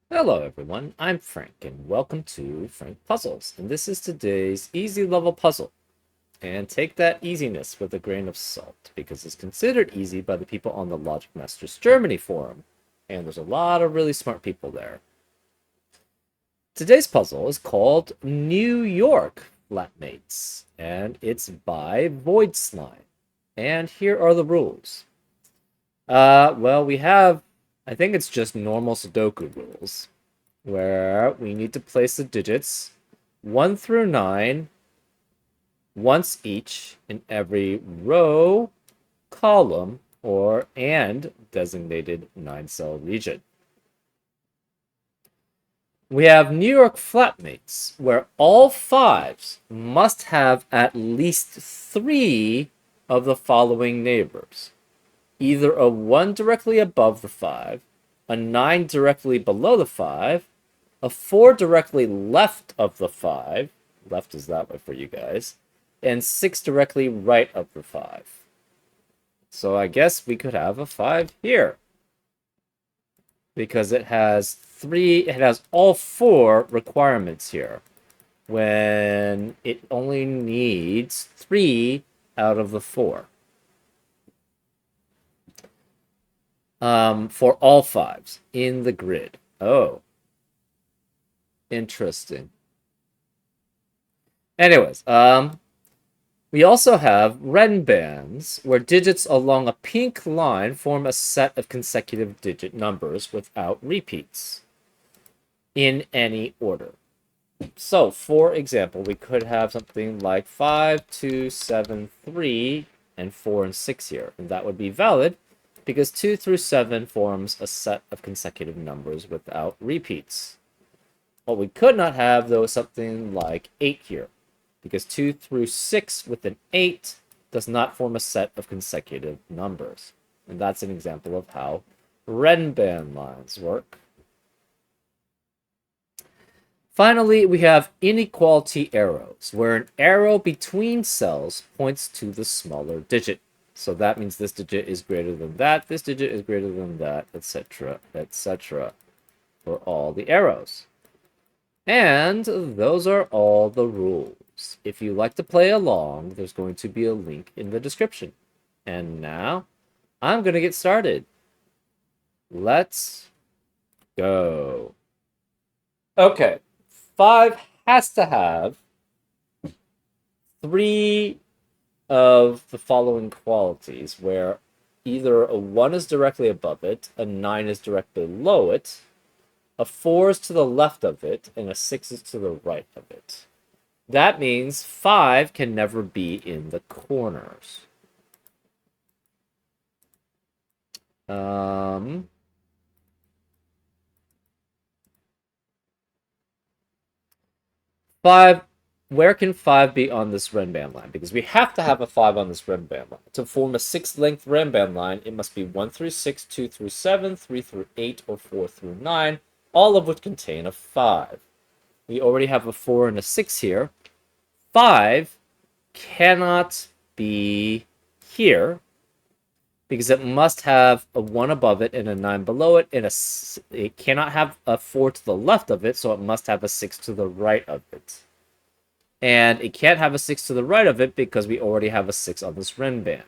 Hello everyone, I'm Frank and welcome to Frank Puzzles, and this is today's easy level puzzle. And take that easiness with a grain of salt, because it's considered easy by the people on the Logic Masters Germany forum, and there's a lot of really smart people there. Today's puzzle is called New York Flatmates, and it's by Void Slime. And here are the rules. Well, we have, I think it's just normal Sudoku rules, where we need to place the digits 1 through 9 once each in every row, column, or and designated 9-cell region. We have New York flatmates, where all fives must have at least 3 of the following neighbors. Either a 1 directly above the 5, a 9 directly below the 5, a 4 directly left of the 5, left is that way for you guys, and 6 directly right of the 5. So I guess we could have a 5 here. Because it has all 4 requirements here. When it only needs 3 out of the 4. For all 5s in the grid. Oh. Interesting. Anyways, we also have Ren bands, where digits along a pink line form a set of consecutive digit numbers without repeats in any order. So, for example, we could have something like 5, 2, 7, 3, and 4 and 6 here, and that would be valid because 2 through 7 forms a set of consecutive numbers without repeats. What we could not have, though, is something like 8 here, because 2 through 6 with an 8 does not form a set of consecutive numbers. And that's an example of how Renban lines work. Finally, we have inequality arrows, where an arrow between cells points to the smaller digit. So that means this digit is greater than that, this digit is greater than that, etc., etc., for all the arrows. And those are all the rules. If you like to play along, there's going to be a link in the description. And now, I'm going to get started. Let's go. Okay, 5 has to have 3 of the following qualities, where either a 1 is directly above it, a 9 is directly below it, a 4 is to the left of it, and a 6 is to the right of it. That means 5 can never be in the corners. 5, where can 5 be on this Renban line? Because we have to have a 5 on this Renban line. To form a 6-length Renban line, it must be 1 through 6, 2 through 7, 3 through 8, or 4 through 9, all of which contain a 5. We already have a 4 and a 6 here. 5 cannot be here because it must have a 1 above it and a 9 below it, and it cannot have a 4 to the left of it, so it must have a 6 to the right of it. And it can't have a 6 to the right of it because we already have a 6 on this Renban.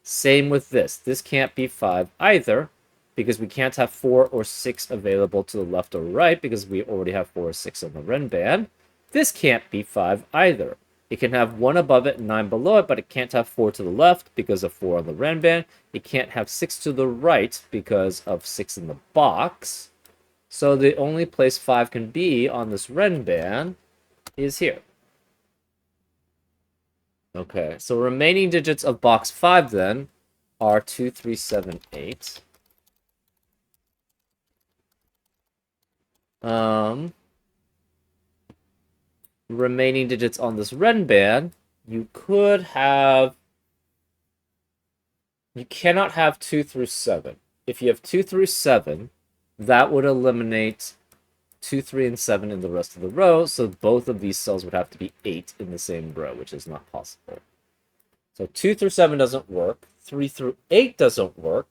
Same with this. This can't be 5 either because we can't have 4 or 6 available to the left or right because we already have 4 or 6 on the Renban. This can't be 5 either. It can have 1 above it and 9 below it, but it can't have 4 to the left because of 4 on the Renban. It can't have 6 to the right because of 6 in the box. So the only place 5 can be on this Renban is here. Okay, so remaining digits of box 5 then are 2, 3, 7, 8. Remaining digits on this Renban, you cannot have 2 through 7. If you have 2 through 7, that would eliminate 2, 3, and 7 in the rest of the row, so both of these cells would have to be 8 in the same row, which is not possible. So 2 through 7 doesn't work, 3 through 8 doesn't work,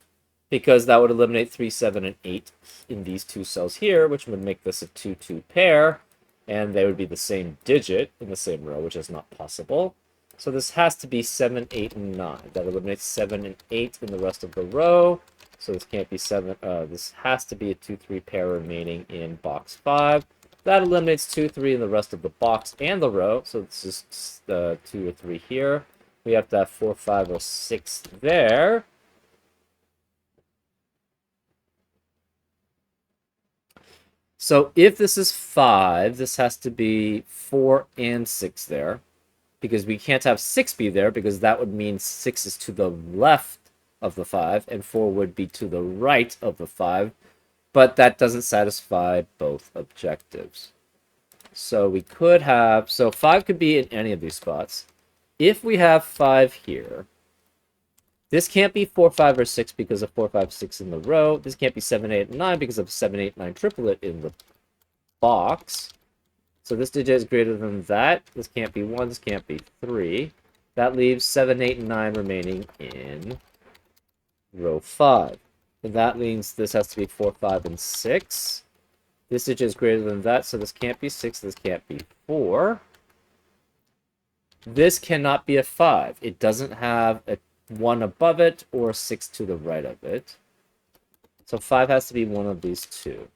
because that would eliminate 3, 7, and 8 in these two cells here, which would make this a 2-2 pair, and they would be the same digit in the same row, which is not possible. So this has to be 7, 8, and 9. That eliminates 7 and 8 in the rest of the row. So this can't be 7. This has to be a 2-3 pair remaining in box 5. That eliminates 2, 3 in the rest of the box and the row. So this is 2 or 3 here. We have to have 4, 5, or 6 there. So if this is 5, this has to be 4 and 6 there. Because we can't have 6 be there, because that would mean 6 is to the left of the 5, and 4 would be to the right of the 5. But that doesn't satisfy both objectives. So we could have... So 5 could be in any of these spots. If we have 5 here, this can't be 4, 5, or 6 because of 4, 5, 6 in the row. This can't be 7, 8, and 9 because of 7, 8, 9 triplet in the box. So this digit is greater than that. This can't be 1. This can't be 3. That leaves 7, 8, and 9 remaining in row 5. And that means this has to be 4, 5, and 6. This digit is greater than that, so this can't be 6. This can't be 4. This cannot be a 5. It doesn't have a 1 above it or a 6 to the right of it. So 5 has to be one of these two.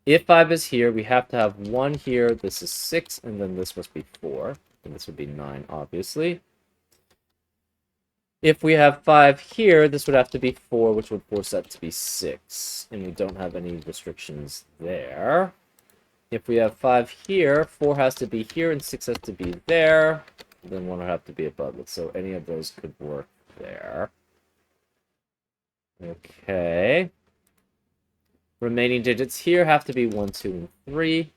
If 5 is here, we have to have 1 here. This is 6, and then this must be 4. And this would be 9, obviously. If we have 5 here, this would have to be 4, which would force that to be 6. And we don't have any restrictions there. If we have 5 here, 4 has to be here, and 6 has to be there. Then 1 would have to be above it. So any of those could work there. Okay. Remaining digits here have to be 1, 2, and 3.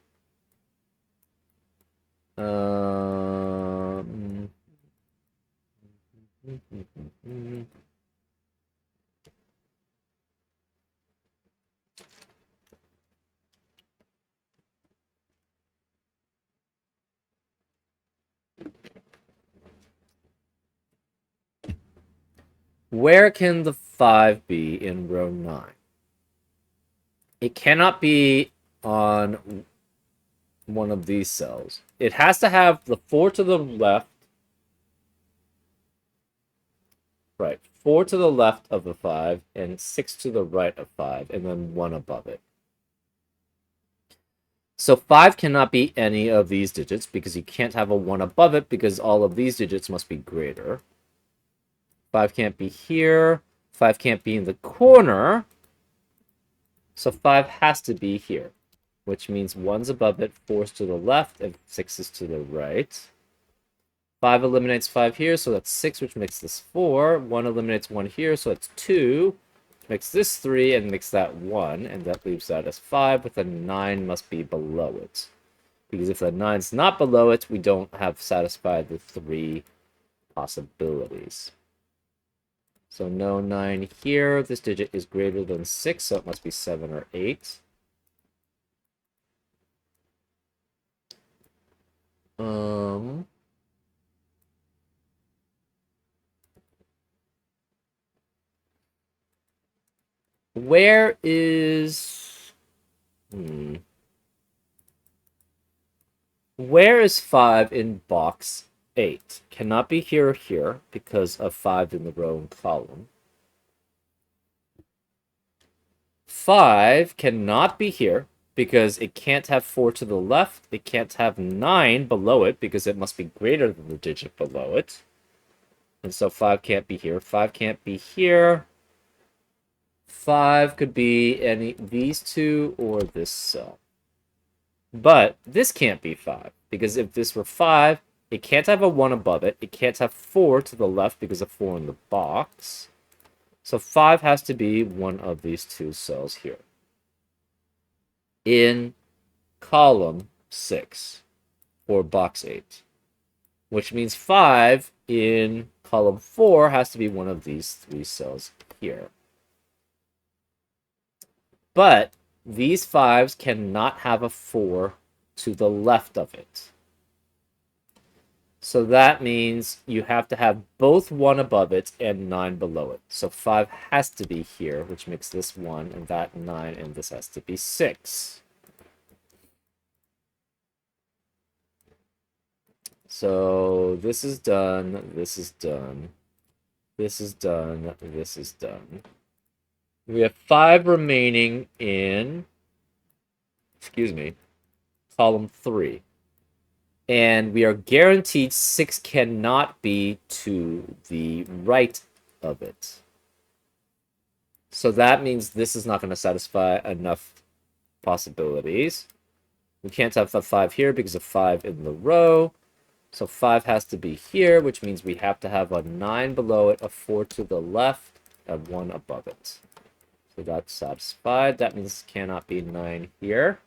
Where can the 5 be in row 9? It cannot be on one of these cells. It has to have the 4 to the left. Right, 4 to the left of the 5, and 6 to the right of 5, and then 1 above it. So 5 cannot be any of these digits, because you can't have a 1 above it, because all of these digits must be greater. 5 can't be here. 5 can't be in the corner. So 5 has to be here, which means 1's above it, 4's to the left, and 6 is to the right. 5 eliminates 5 here, so that's 6, which makes this 4. 1 eliminates 1 here, so that's 2. Makes this 3, and makes that 1, and that leaves that as 5, with a 9 must be below it. Because if the 9's not below it, we don't have satisfied the 3 possibilities. So no 9 here. This digit is greater than 6, so it must be 7 or 8. Where is... Where is 5 in box 8? Cannot be here or here because of 5 in the row and column. 5 cannot be here because it can't have 4 to the left. It can't have 9 below it because it must be greater than the digit below it. And so 5 can't be here. 5 can't be here. 5 could be any these two or this cell. But this can't be 5, because if this were 5, it can't have a 1 above it. It can't have 4 to the left because of 4 in the box. So 5 has to be one of these two cells here. In column 6, or box 8. Which means 5 in column 4 has to be one of these 3 cells here. But these 5s cannot have a 4 to the left of it. So that means you have to have both 1 above it and 9 below it. So 5 has to be here, which makes this 1, and that 9, and this has to be 6. So this is done, this is done, this is done, this is done. We have 5 remaining in, excuse me, column 3. And we are guaranteed 6 cannot be to the right of it. So that means this is not going to satisfy enough possibilities. We can't have a 5 here because of 5 in the row. So 5 has to be here, which means we have to have a 9 below it, a 4 to the left, and 1 above it. So that's satisfied. That means it cannot be 9 here.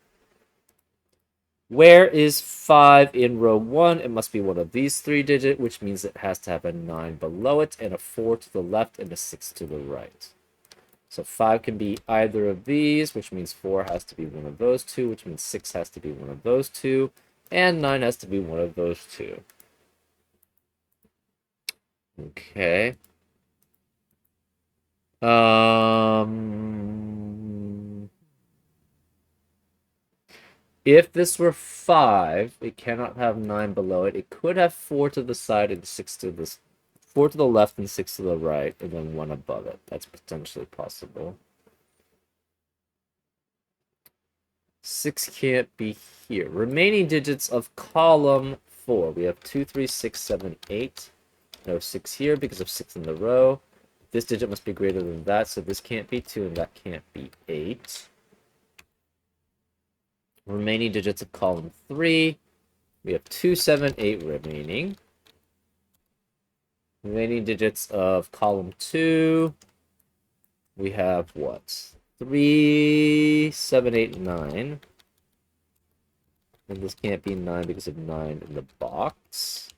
Where is 5 in row 1? It must be one of these 3 digits, which means it has to have a 9 below it, and a 4 to the left, and a 6 to the right. So 5 can be either of these, which means 4 has to be one of those 2, which means 6 has to be one of those 2, and 9 has to be one of those 2. Okay. If this were 5, it cannot have 9 below it. It could have 4 to the side and 6 to the 4 to the left and 6 to the right, and then 1 above it. That's potentially possible. 6 can't be here. Remaining digits of column 4. We have 2, 3, 6, 7, 8. No 6 here because of 6 in the row. This digit must be greater than that, so this can't be 2 and that can't be 8. Remaining digits of column 3. We have 2, 7, 8 remaining. Remaining digits of column 2. We have what? 3, 7, 8, 9. And this can't be 9 because of 9 in the box.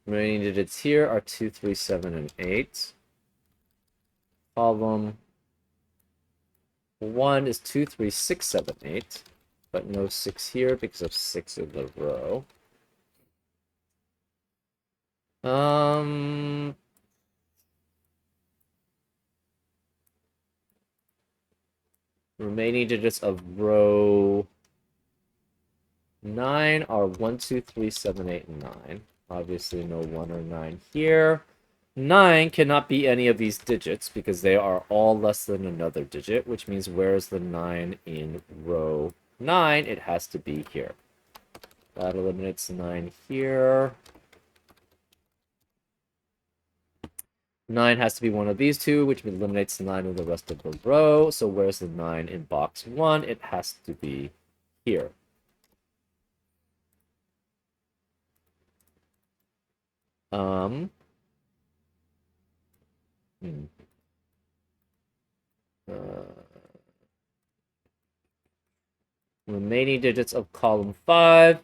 Remaining digits here are 2, 3, 7, and 8. Column 1 is 2, 3, 6, 7, 8. But no 6 here because of 6 in the row. Remaining digits of row 9 are 1, 2, 3, 7, 8, and 9. Obviously no 1 or 9 here. 9 cannot be any of these digits because they are all less than another digit, which means where is the 9 in row 9? It has to be here. That eliminates 9 here. 9 has to be one of these two, which eliminates 9 of the rest of the row. So where's the 9 in box 1? It has to be here. Remaining digits of column 5,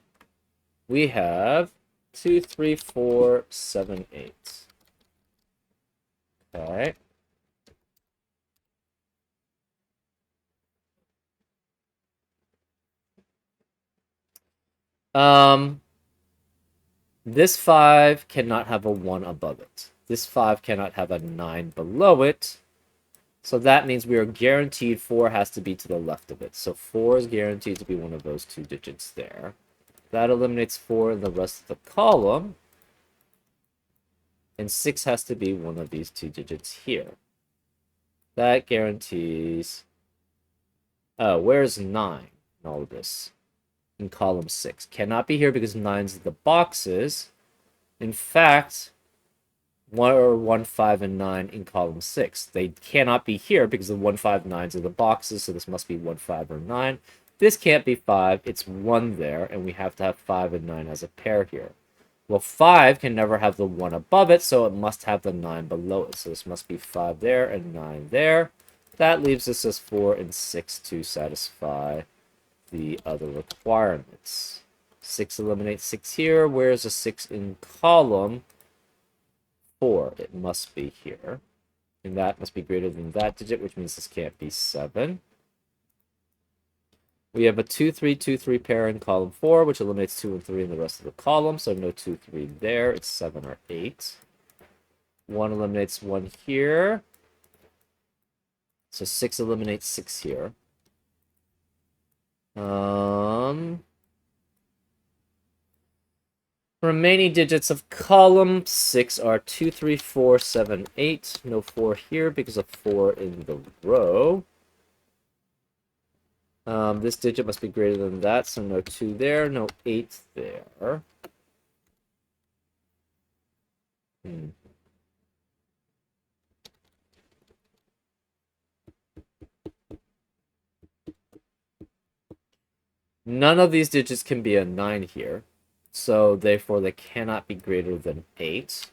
we have 2, 3, 4, 7, 8. Okay. This 5 cannot have a 1 above it. This 5 cannot have a 9 below it. So that means we are guaranteed 4 has to be to the left of it. So 4 is guaranteed to be one of those 2 digits there. That eliminates 4 in the rest of the column. And 6 has to be one of these 2 digits here. That guarantees... Oh, where's 9 in all of this? In column 6. Cannot be here because 9's the boxes. In fact, 1 or 1, 5, and 9 in column 6. They cannot be here because the 1, 5, 9's are the boxes, so this must be 1, 5, or 9. This can't be 5. It's 1 there, and we have to have 5 and 9 as a pair here. Well, 5 can never have the 1 above it, so it must have the 9 below it. So this must be 5 there and 9 there. That leaves us as 4 and 6 to satisfy the other requirements. 6 eliminates 6 here. Where's a 6 in column 4? It must be here. And that must be greater than that digit, which means this can't be 7. We have a 2, 3, 2, 3 pair in column 4, which eliminates 2 and 3 in the rest of the column. So no 2, 3 there. It's 7 or 8. 1 eliminates 1 here. So 6 eliminates 6 here. Remaining digits of column 6 are 2, 3, 4, 7, 8. No 4 here because of 4 in the row. This digit must be greater than that, so no 2 there, no 8 there. None of these digits can be a 9 here, so therefore they cannot be greater than 8.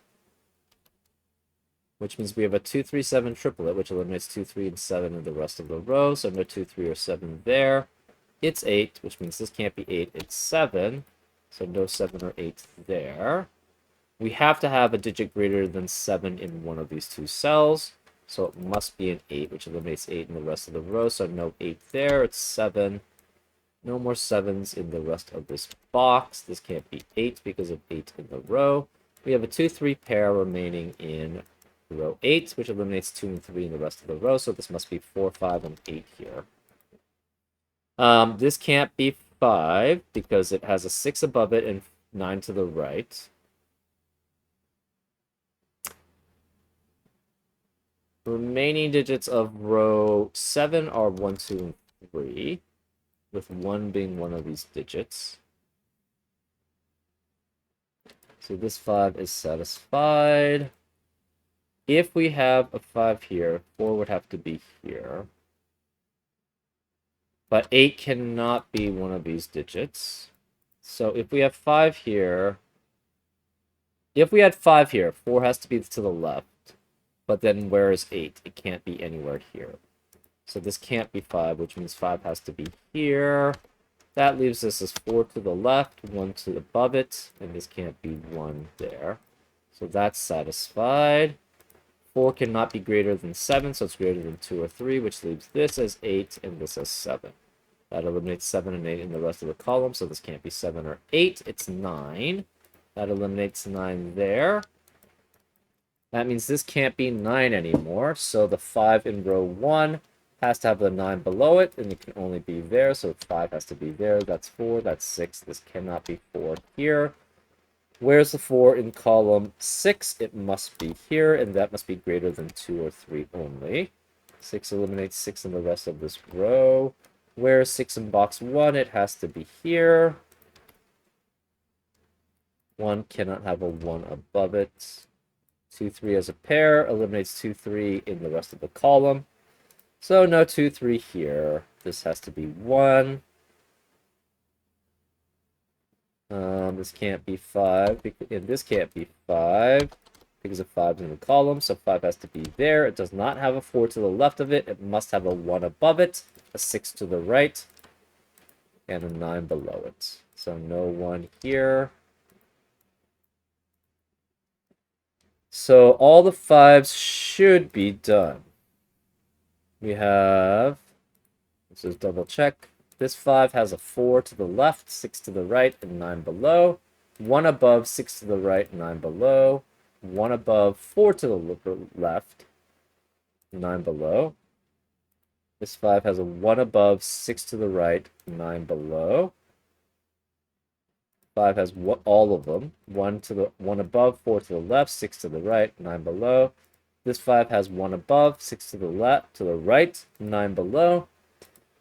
Which means we have a 2, 3, 7 triplet, which eliminates 2, 3, and 7 in the rest of the row, so no 2, 3, or 7 there. It's 8, which means this can't be 8, it's 7. So no 7 or 8 there. We have to have a digit greater than 7 in one of these two cells. So it must be an 8, which eliminates 8 in the rest of the row. So no 8 there, it's 7. No more 7s in the rest of this box. This can't be 8 because of 8 in the row. We have a 2, 3 pair remaining in row 8, which eliminates 2 and 3 in the rest of the row. So this must be 4, 5, and 8 here. This can't be 5 because it has a 6 above it and 9 to the right. Remaining digits of row 7 are 1, 2, and 3, with 1 being one of these digits. So this 5 is satisfied. If we have a 5 here, 4 would have to be here. But 8 cannot be one of these digits. So if we have 5 here, if we had 5 here, 4 has to be to the left. But then where is 8? It can't be anywhere here. So this can't be 5, which means 5 has to be here. That leaves us as 4 to the left, 1 to above it, and this can't be 1 there. So that's satisfied. 4 cannot be greater than 7, so it's greater than 2 or 3, which leaves this as 8 and this as 7. That eliminates 7 and 8 in the rest of the column, so this can't be 7 or 8. It's 9. That eliminates 9 there. That means this can't be 9 anymore, so the 5 in row 1 has to have the 9 below it, and it can only be there, so 5 has to be there. That's 4, that's 6. This cannot be 4 here. Where's the 4 in column 6? It must be here, and that must be greater than 2 or 3 only. 6 eliminates 6 in the rest of this row. Where's 6 in box 1? It has to be here. 1 cannot have a 1 above it. 2, 3 as a pair eliminates 2, 3 in the rest of the column. So no 2, 3 here. This has to be 1. This can't be 5, and this can't be 5 because of 5 in the column, so 5 has to be there. It does not have a 4 to the left of it. It must have a 1 above it, a 6 to the right, and a 9 below it. So no 1 here. So all the 5s should be done. We have, let's just double check. This 5 has a 4 to the left, 6 to the right, and 9 below. 1 above, 6 to the right, 9 below. 1 above, 4 to the left, 9 below. This 5 has a 1 above, 6 to the right, 9 below. 5 has all of them. 1 above, 4 to the left, 6 to the right, 9 below. This 5 has 1 above, 6 to the left, to the right, 9 below.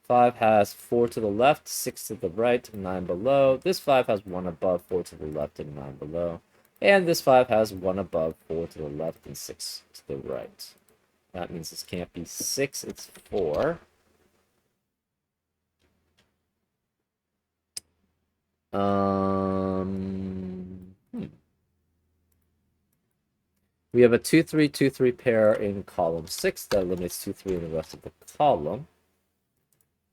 5 has 4 to the left, 6 to the right, 9 below. This 5 has 1 above, 4 to the left, and 9 below. And this 5 has 1 above, 4 to the left, and 6 to the right. That means this can't be 6, it's 4. We have a 2, 3, 2, 3 pair in column 6. That eliminates 2, 3 in the rest of the column.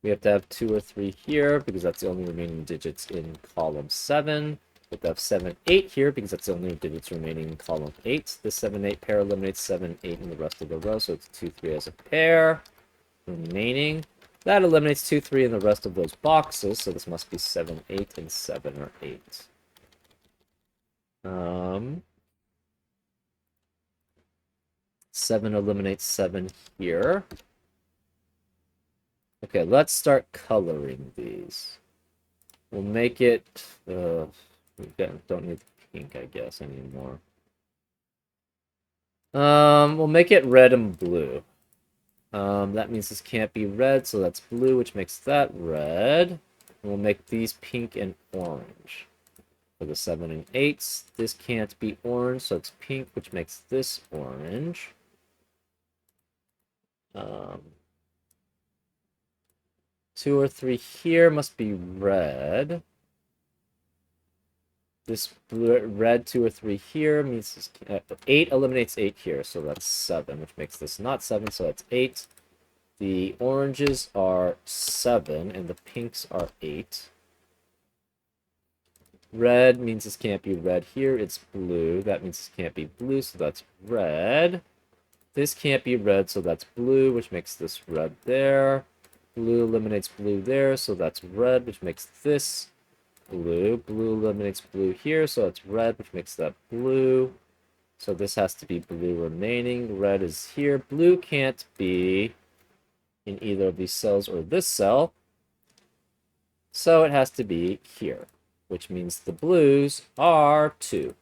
We have to have 2 or 3 here because that's the only remaining digits in column 7. With the 7, 8 here, because that's the only digits remaining in column 8. The 7, 8 pair eliminates 7, 8 in the rest of the row, so it's 2, 3 as a pair remaining. That eliminates 2, 3 in the rest of those boxes, so this must be 7, 8, and 7 or 8. 7 eliminates 7 here. Okay, let's start coloring these. We'll make it... we don't need pink, I guess, anymore. We'll make it red and blue. That means this can't be red, so that's blue, which makes that red. And we'll make these pink and orange. For the 7 and 8s, this can't be orange, so it's pink, which makes this orange. 2 or 3 here must be red. This blue, red 2 or 3 here means this, 8 eliminates 8 here, so that's 7, which makes this not 7, so that's 8. The oranges are 7, and the pinks are 8. Red means this can't be red here, it's blue. That means this can't be blue, so that's red. This can't be red, so that's blue, which makes this red there. Blue eliminates blue there, so that's red, which makes this blue. Blue eliminates blue here, so it's red, which makes that blue. So this has to be blue remaining. Red is here. Blue can't be in either of these cells or this cell. So it has to be here, which means the blues are 2.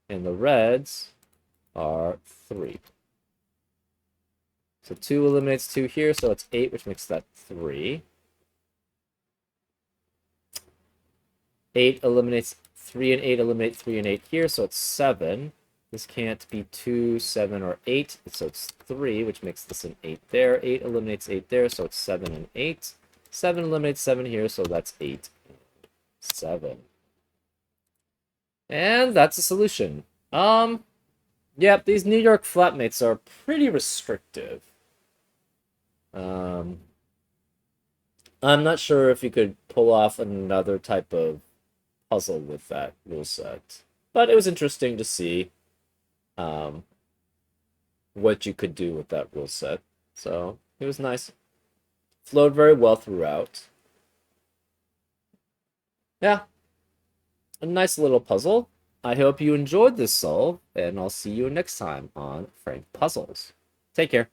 And the reds are 3. So 2 eliminates 2 here, so it's 8, which makes that 3. 8 eliminates 3 and 8 eliminate 3 and 8 here, so it's 7. This can't be 2, 7, or 8, so it's 3, which makes this an 8 there. 8 eliminates 8 there, so it's 7 and 8. 7 eliminates 7 here, so that's 8 and 7. And that's a solution. Yep, these New York flatmates are pretty restrictive. I'm not sure if you could pull off another type of puzzle with that rule set. But it was interesting to see what you could do with that rule set. So it was nice. Flowed very well throughout. Yeah. A nice little puzzle. I hope you enjoyed this solve, and I'll see you next time on Frank Puzzles. Take care.